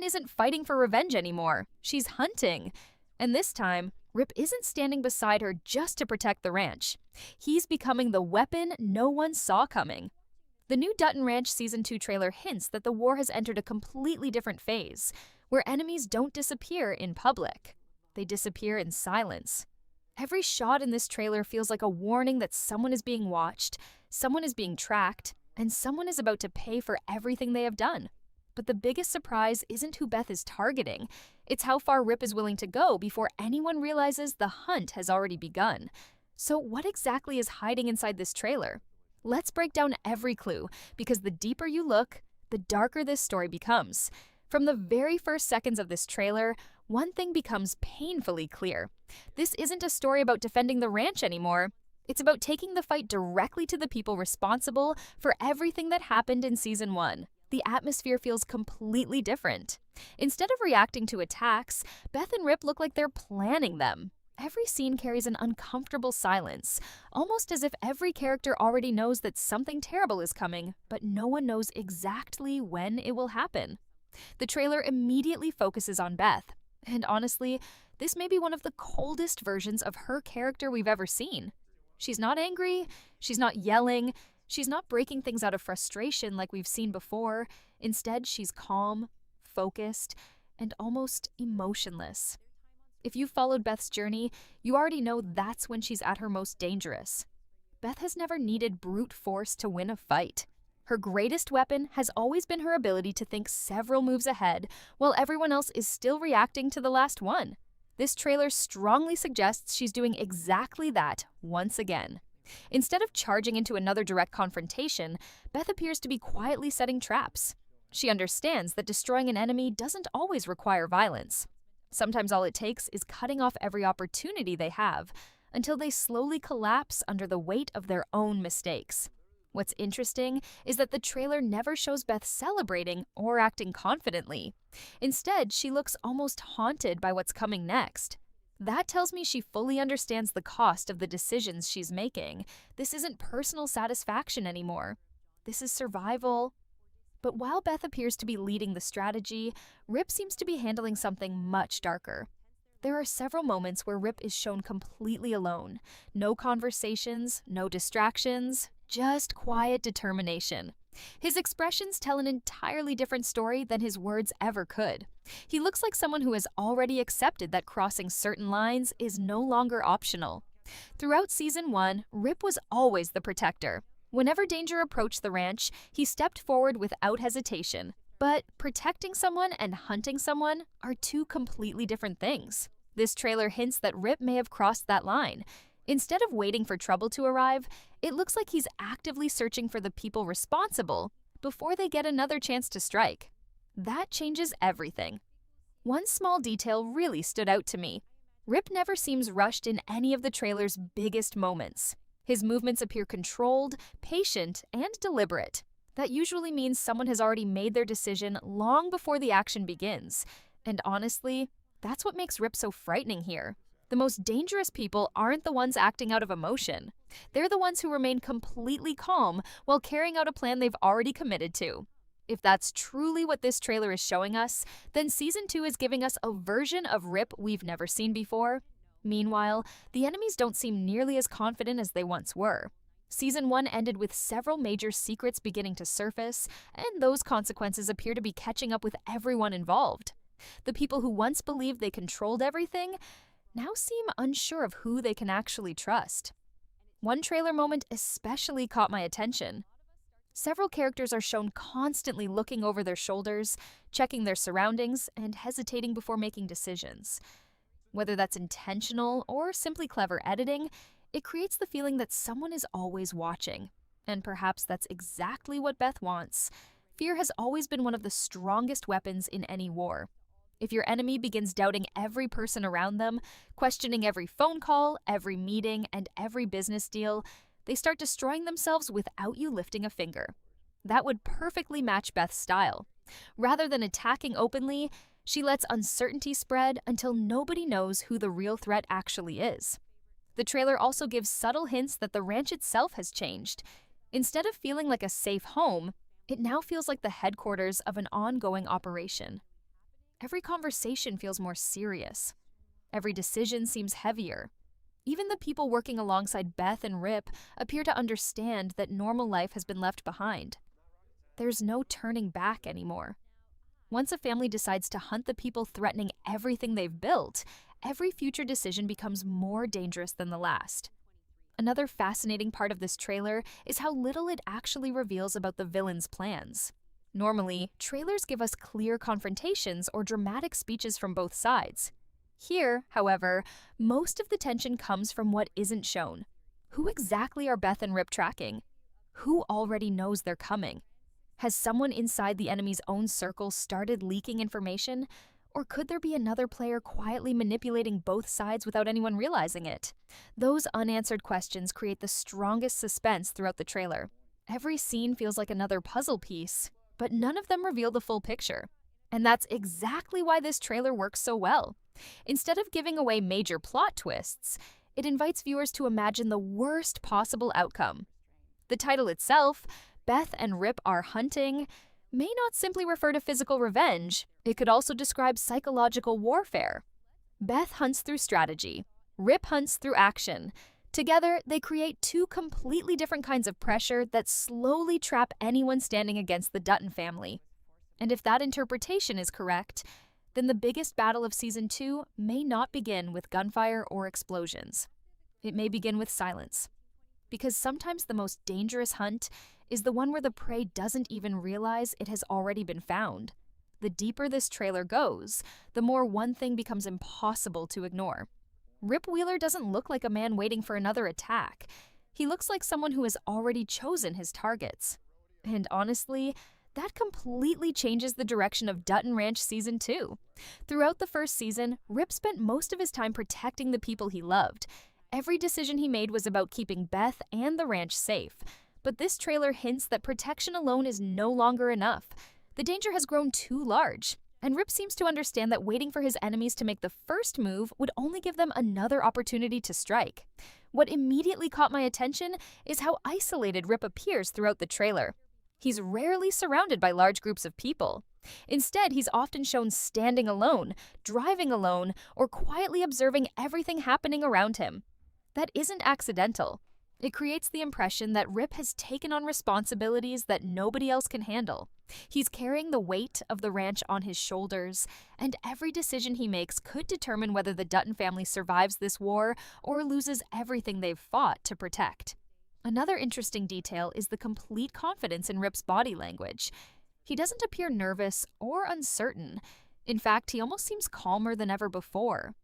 isn't fighting for revenge anymore. She's hunting. And this time, Rip isn't standing beside her just to protect the ranch. He's becoming the weapon no one saw coming. The new Dutton Ranch Season 2 trailer hints that the war has entered a completely different phase, where enemies don't disappear in public. They disappear in silence. Every shot in this trailer feels like a warning that someone is being watched, someone is being tracked, and someone is about to pay for everything they have done. But the biggest surprise isn't who Beth is targeting. It's how far Rip is willing to go before anyone realizes the hunt has already begun. So what exactly is hiding inside this trailer? Let's break down every clue, because the deeper you look, the darker this story becomes. From the very first seconds of this trailer, one thing becomes painfully clear. This isn't a story about defending the ranch anymore. It's about taking the fight directly to the people responsible for everything that happened in Season 1. The atmosphere feels completely different. Instead of reacting to attacks, Beth and Rip look like they're planning them. Every scene carries an uncomfortable silence, almost as if every character already knows that something terrible is coming, but no one knows exactly when it will happen. The trailer immediately focuses on Beth, and honestly, this may be one of the coldest versions of her character we've ever seen. She's not angry, she's not yelling, she's not breaking things out of frustration like we've seen before. Instead, she's calm, focused, and almost emotionless. If you've followed Beth's journey, you already know that's when she's at her most dangerous. Beth has never needed brute force to win a fight. Her greatest weapon has always been her ability to think several moves ahead while everyone else is still reacting to the last one. This trailer strongly suggests she's doing exactly that once again. Instead of charging into another direct confrontation, Beth appears to be quietly setting traps. She understands that destroying an enemy doesn't always require violence. Sometimes all it takes is cutting off every opportunity they have until they slowly collapse under the weight of their own mistakes. What's interesting is that the trailer never shows Beth celebrating or acting confidently. Instead, she looks almost haunted by what's coming next. That tells me she fully understands the cost of the decisions she's making. This isn't personal satisfaction anymore. This is survival. But while Beth appears to be leading the strategy, Rip seems to be handling something much darker. There are several moments where Rip is shown completely alone. No conversations, no distractions, just quiet determination. His expressions tell an entirely different story than his words ever could. He looks like someone who has already accepted that crossing certain lines is no longer optional. Throughout Season 1, Rip was always the protector. Whenever danger approached the ranch, he stepped forward without hesitation. But protecting someone and hunting someone are two completely different things. This trailer hints that Rip may have crossed that line. Instead of waiting for trouble to arrive, it looks like he's actively searching for the people responsible before they get another chance to strike. That changes everything. One small detail really stood out to me. Rip never seems rushed in any of the trailer's biggest moments. His movements appear controlled, patient, and deliberate. That usually means someone has already made their decision long before the action begins. And honestly, that's what makes Rip so frightening here. The most dangerous people aren't the ones acting out of emotion. They're the ones who remain completely calm while carrying out a plan they've already committed to. If that's truly what this trailer is showing us, then Season 2 is giving us a version of Rip we've never seen before. Meanwhile, the enemies don't seem nearly as confident as they once were. Season 1 ended with several major secrets beginning to surface, and those consequences appear to be catching up with everyone involved. The people who once believed they controlled everything now seem unsure of who they can actually trust. One trailer moment especially caught my attention. Several characters are shown constantly looking over their shoulders, checking their surroundings, and hesitating before making decisions. Whether that's intentional or simply clever editing, it creates the feeling that someone is always watching. And perhaps that's exactly what Beth wants. Fear has always been one of the strongest weapons in any war. If your enemy begins doubting every person around them, questioning every phone call, every meeting, and every business deal, they start destroying themselves without you lifting a finger. That would perfectly match Beth's style. Rather than attacking openly, she lets uncertainty spread until nobody knows who the real threat actually is. The trailer also gives subtle hints that the ranch itself has changed. Instead of feeling like a safe home, it now feels like the headquarters of an ongoing operation. Every conversation feels more serious. Every decision seems heavier. Even the people working alongside Beth and Rip appear to understand that normal life has been left behind. There's no turning back anymore. Once a family decides to hunt the people threatening everything they've built, every future decision becomes more dangerous than the last. Another fascinating part of this trailer is how little it actually reveals about the villain's plans. Normally, trailers give us clear confrontations or dramatic speeches from both sides. Here, however, most of the tension comes from what isn't shown. Who exactly are Beth and Rip tracking? Who already knows they're coming? Has someone inside the enemy's own circle started leaking information? Or could there be another player quietly manipulating both sides without anyone realizing it? Those unanswered questions create the strongest suspense throughout the trailer. Every scene feels like another puzzle piece, but none of them reveal the full picture. And that's exactly why this trailer works so well. Instead of giving away major plot twists, it invites viewers to imagine the worst possible outcome. The title itself, Beth and Rip Are Hunting, may not simply refer to physical revenge. It could also describe psychological warfare. Beth hunts through strategy. Rip hunts through action. Together, they create two completely different kinds of pressure that slowly trap anyone standing against the Dutton family. And if that interpretation is correct, then the biggest battle of Season 2 may not begin with gunfire or explosions. It may begin with silence. Because sometimes the most dangerous hunt is the one where the prey doesn't even realize it has already been found. The deeper this trailer goes, the more one thing becomes impossible to ignore. Rip Wheeler doesn't look like a man waiting for another attack. He looks like someone who has already chosen his targets. And honestly, that completely changes the direction of Dutton Ranch Season 2. Throughout the first season, Rip spent most of his time protecting the people he loved. Every decision he made was about keeping Beth and the ranch safe. But this trailer hints that protection alone is no longer enough. The danger has grown too large, and Rip seems to understand that waiting for his enemies to make the first move would only give them another opportunity to strike. What immediately caught my attention is how isolated Rip appears throughout the trailer. He's rarely surrounded by large groups of people. Instead, he's often shown standing alone, driving alone, or quietly observing everything happening around him. That isn't accidental. It creates the impression that Rip has taken on responsibilities that nobody else can handle. He's carrying the weight of the ranch on his shoulders, and every decision he makes could determine whether the Dutton family survives this war or loses everything they've fought to protect. Another interesting detail is the complete confidence in Rip's body language. He doesn't appear nervous or uncertain. In fact, he almost seems calmer than ever before.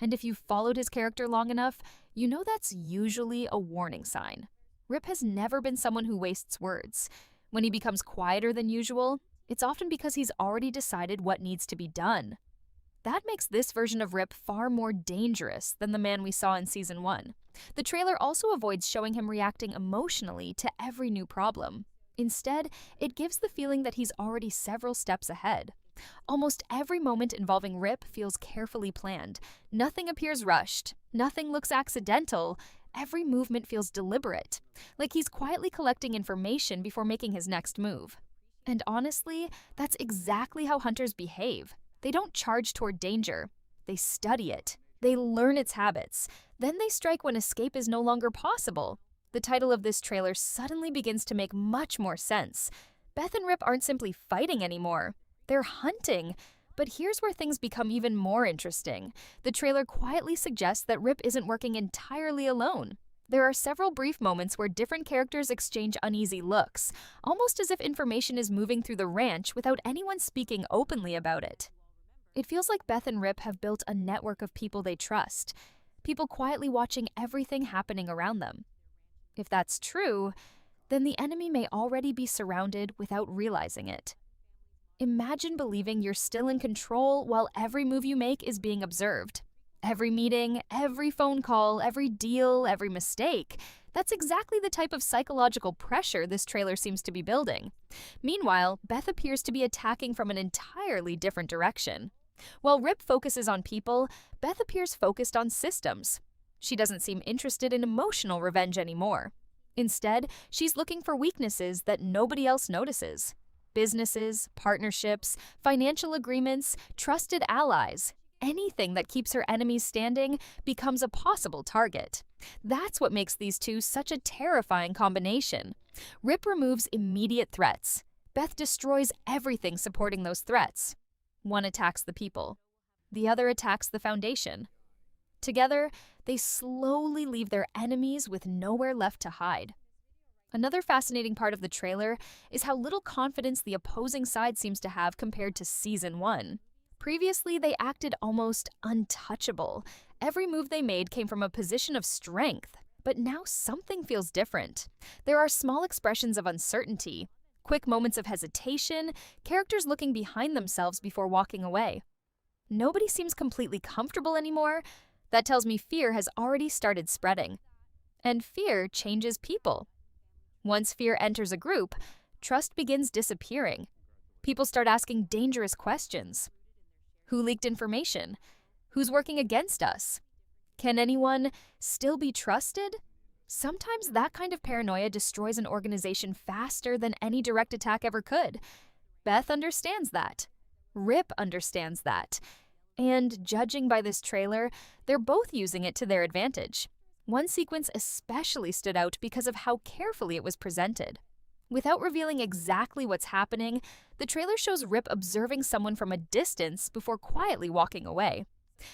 And if you've followed his character long enough, you know that's usually a warning sign. Rip has never been someone who wastes words. When he becomes quieter than usual, it's often because he's already decided what needs to be done. That makes this version of Rip far more dangerous than the man we saw in Season 1. The trailer also avoids showing him reacting emotionally to every new problem. Instead, it gives the feeling that he's already several steps ahead. Almost every moment involving Rip feels carefully planned. Nothing appears rushed. Nothing looks accidental. Every movement feels deliberate, like he's quietly collecting information before making his next move. And honestly, that's exactly how hunters behave. They don't charge toward danger. They study it. They learn its habits. Then they strike when escape is no longer possible. The title of this trailer suddenly begins to make much more sense. Beth and Rip aren't simply fighting anymore. They're hunting. But here's where things become even more interesting. The trailer quietly suggests that Rip isn't working entirely alone. There are several brief moments where different characters exchange uneasy looks, almost as if information is moving through the ranch without anyone speaking openly about it. It feels like Beth and Rip have built a network of people they trust, people quietly watching everything happening around them. If that's true, then the enemy may already be surrounded without realizing it. Imagine believing you're still in control while every move you make is being observed. Every meeting, every phone call, every deal, every mistake. That's exactly the type of psychological pressure this trailer seems to be building. Meanwhile, Beth appears to be attacking from an entirely different direction. While Rip focuses on people, Beth appears focused on systems. She doesn't seem interested in emotional revenge anymore. Instead, she's looking for weaknesses that nobody else notices. Businesses, partnerships, financial agreements, trusted allies. Anything that keeps her enemies standing becomes a possible target. That's what makes these two such a terrifying combination. Rip removes immediate threats. Beth destroys everything supporting those threats. One attacks the people. The other attacks the foundation. Together, they slowly leave their enemies with nowhere left to hide. Another fascinating part of the trailer is how little confidence the opposing side seems to have compared to Season 1. Previously, they acted almost untouchable. Every move they made came from a position of strength. But now something feels different. There are small expressions of uncertainty, quick moments of hesitation, characters looking behind themselves before walking away. Nobody seems completely comfortable anymore. That tells me fear has already started spreading. And fear changes people. Once fear enters a group, trust begins disappearing. People start asking dangerous questions. Who leaked information? Who's working against us? Can anyone still be trusted? Sometimes that kind of paranoia destroys an organization faster than any direct attack ever could. Beth understands that. Rip understands that. And judging by this trailer, they're both using it to their advantage. One sequence especially stood out because of how carefully it was presented. Without revealing exactly what's happening, the trailer shows Rip observing someone from a distance before quietly walking away.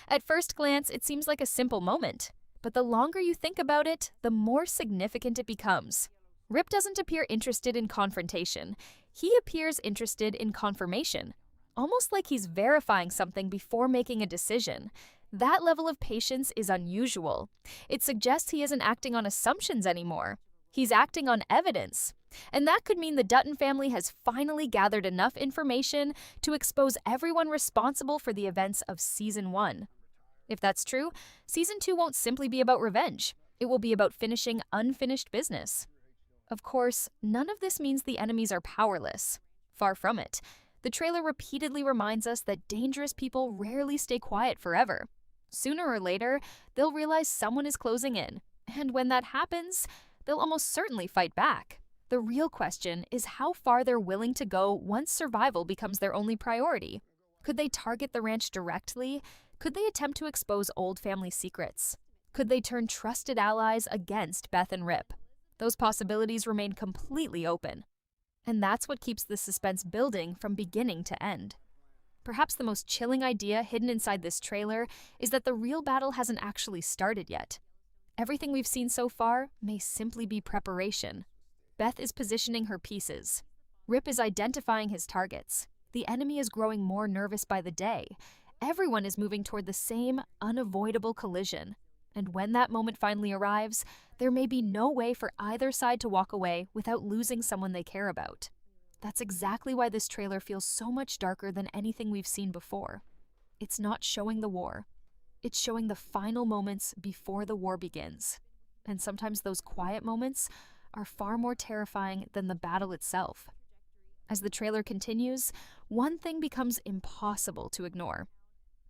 At first glance, it seems like a simple moment, but the longer you think about it, the more significant it becomes. Rip doesn't appear interested in confrontation. He appears interested in confirmation, almost like he's verifying something before making a decision. That level of patience is unusual. It suggests he isn't acting on assumptions anymore. He's acting on evidence. And that could mean the Dutton family has finally gathered enough information to expose everyone responsible for the events of Season 1. If that's true, Season 2 won't simply be about revenge. It will be about finishing unfinished business. Of course, none of this means the enemies are powerless. Far from it. The trailer repeatedly reminds us that dangerous people rarely stay quiet forever. Sooner or later, they'll realize someone is closing in. And when that happens, they'll almost certainly fight back. The real question is how far they're willing to go once survival becomes their only priority. Could they target the ranch directly? Could they attempt to expose old family secrets? Could they turn trusted allies against Beth and Rip? Those possibilities remain completely open. And that's what keeps the suspense building from beginning to end. Perhaps the most chilling idea hidden inside this trailer is that the real battle hasn't actually started yet. Everything we've seen so far may simply be preparation. Beth is positioning her pieces. Rip is identifying his targets. The enemy is growing more nervous by the day. Everyone is moving toward the same unavoidable collision. And when that moment finally arrives, there may be no way for either side to walk away without losing someone they care about. That's exactly why this trailer feels so much darker than anything we've seen before. It's not showing the war. It's showing the final moments before the war begins. And sometimes those quiet moments are far more terrifying than the battle itself. As the trailer continues, one thing becomes impossible to ignore.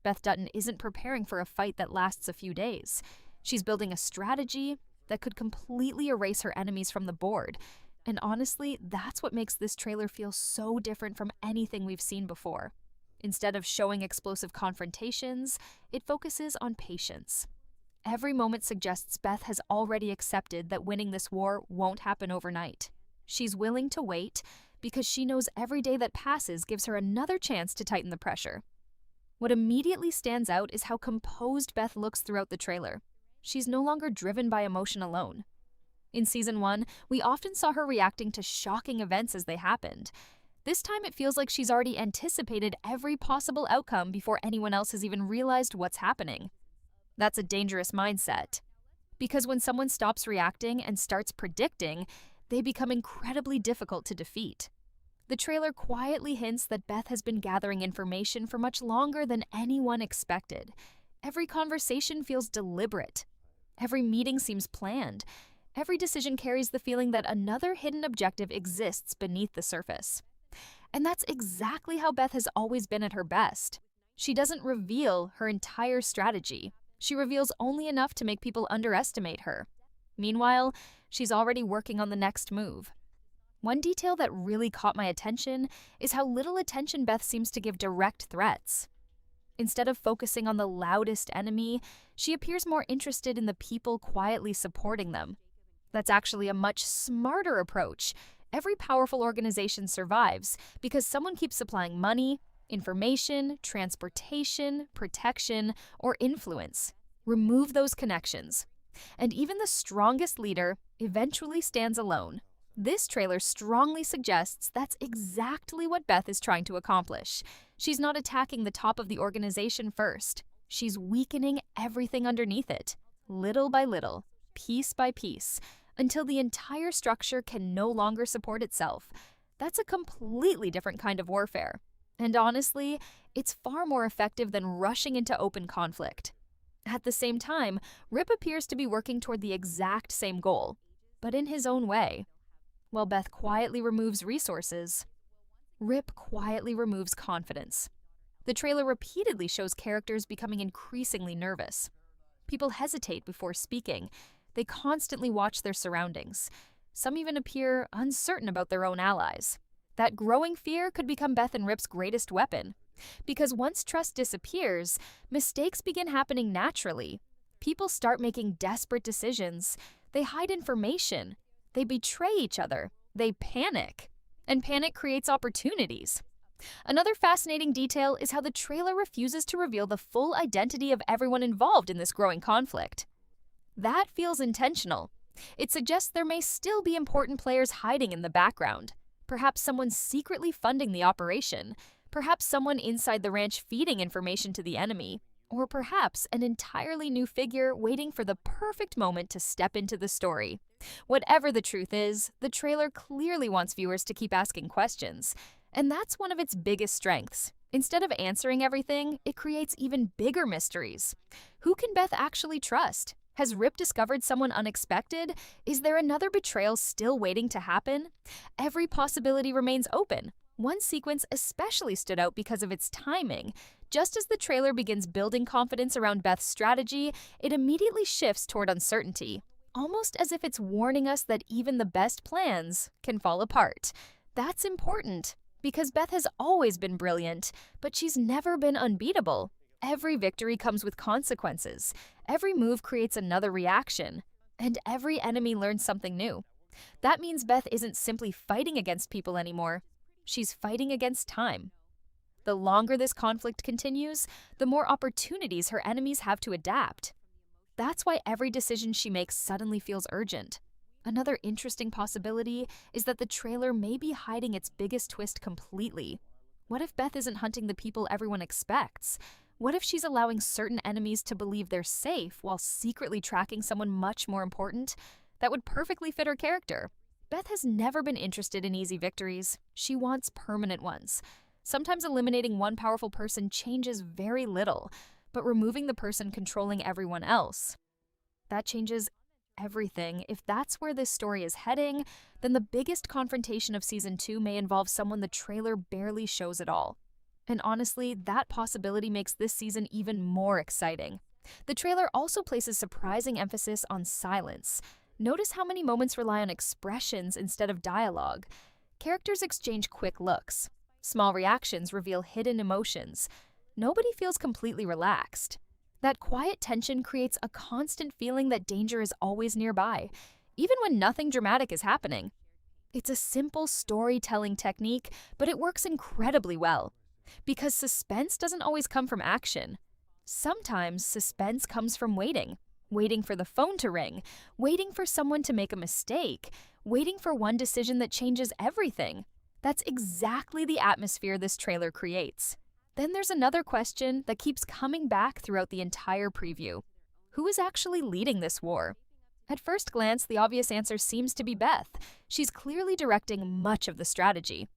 Beth Dutton isn't preparing for a fight that lasts a few days. She's building a strategy that could completely erase her enemies from the board. And honestly, that's what makes this trailer feel so different from anything we've seen before. Instead of showing explosive confrontations, it focuses on patience. Every moment suggests Beth has already accepted that winning this war won't happen overnight. She's willing to wait because she knows every day that passes gives her another chance to tighten the pressure. What immediately stands out is how composed Beth looks throughout the trailer. She's no longer driven by emotion alone. In Season 1, we often saw her reacting to shocking events as they happened. This time it feels like she's already anticipated every possible outcome before anyone else has even realized what's happening. That's a dangerous mindset. Because when someone stops reacting and starts predicting, they become incredibly difficult to defeat. The trailer quietly hints that Beth has been gathering information for much longer than anyone expected. Every conversation feels deliberate. Every meeting seems planned. Every decision carries the feeling that another hidden objective exists beneath the surface. And that's exactly how Beth has always been at her best. She doesn't reveal her entire strategy. She reveals only enough to make people underestimate her. Meanwhile, she's already working on the next move. One detail that really caught my attention is how little attention Beth seems to give direct threats. Instead of focusing on the loudest enemy, she appears more interested in the people quietly supporting them. That's actually a much smarter approach. Every powerful organization survives because someone keeps supplying money, information, transportation, protection, or influence. Remove those connections, and even the strongest leader eventually stands alone. This trailer strongly suggests that's exactly what Beth is trying to accomplish. She's not attacking the top of the organization first. She's weakening everything underneath it, little by little, piece by piece, until the entire structure can no longer support itself. That's a completely different kind of warfare. And honestly, it's far more effective than rushing into open conflict. At the same time, Rip appears to be working toward the exact same goal, but in his own way. While Beth quietly removes resources, Rip quietly removes confidence. The trailer repeatedly shows characters becoming increasingly nervous. People hesitate before speaking. They constantly watch their surroundings. Some even appear uncertain about their own allies. That growing fear could become Beth and Rip's greatest weapon. Because once trust disappears, mistakes begin happening naturally. People start making desperate decisions. They hide information. They betray each other. They panic. And panic creates opportunities. Another fascinating detail is how the trailer refuses to reveal the full identity of everyone involved in this growing conflict. That feels intentional. It suggests there may still be important players hiding in the background. Perhaps someone secretly funding the operation. Perhaps someone inside the ranch feeding information to the enemy. Or perhaps an entirely new figure waiting for the perfect moment to step into the story. Whatever the truth is, the trailer clearly wants viewers to keep asking questions. And that's one of its biggest strengths. Instead of answering everything, it creates even bigger mysteries. Who can Beth actually trust? Has Rip discovered someone unexpected? Is there another betrayal still waiting to happen? Every possibility remains open. One sequence especially stood out because of its timing. Just as the trailer begins building confidence around Beth's strategy, it immediately shifts toward uncertainty, almost as if it's warning us that even the best plans can fall apart. That's important, because Beth has always been brilliant, but she's never been unbeatable. Every victory comes with consequences. Every move creates another reaction, and every enemy learns something new. That means Beth isn't simply fighting against people anymore. She's fighting against time. The longer this conflict continues, the more opportunities her enemies have to adapt. That's why every decision she makes suddenly feels urgent. Another interesting possibility is that the trailer may be hiding its biggest twist completely. What if Beth isn't hunting the people everyone expects? What if she's allowing certain enemies to believe they're safe while secretly tracking someone much more important? That would perfectly fit her character. Beth has never been interested in easy victories. She wants permanent ones. Sometimes eliminating one powerful person changes very little, but removing the person controlling everyone else, that changes everything. If that's where this story is heading, then the biggest confrontation of Season 2 may involve someone the trailer barely shows at all. And honestly, that possibility makes this season even more exciting. The trailer also places surprising emphasis on silence. Notice how many moments rely on expressions instead of dialogue. Characters exchange quick looks. Small reactions reveal hidden emotions. Nobody feels completely relaxed. That quiet tension creates a constant feeling that danger is always nearby, even when nothing dramatic is happening. It's a simple storytelling technique, but it works incredibly well. Because suspense doesn't always come from action. Sometimes suspense comes from waiting for the phone to ring, waiting for someone to make a mistake, waiting for one decision that changes everything. That's exactly the atmosphere this trailer creates. Then there's another question that keeps coming back throughout the entire preview. Who is actually leading this war? At first glance, the obvious answer seems to be Beth. She's clearly directing much of the strategy.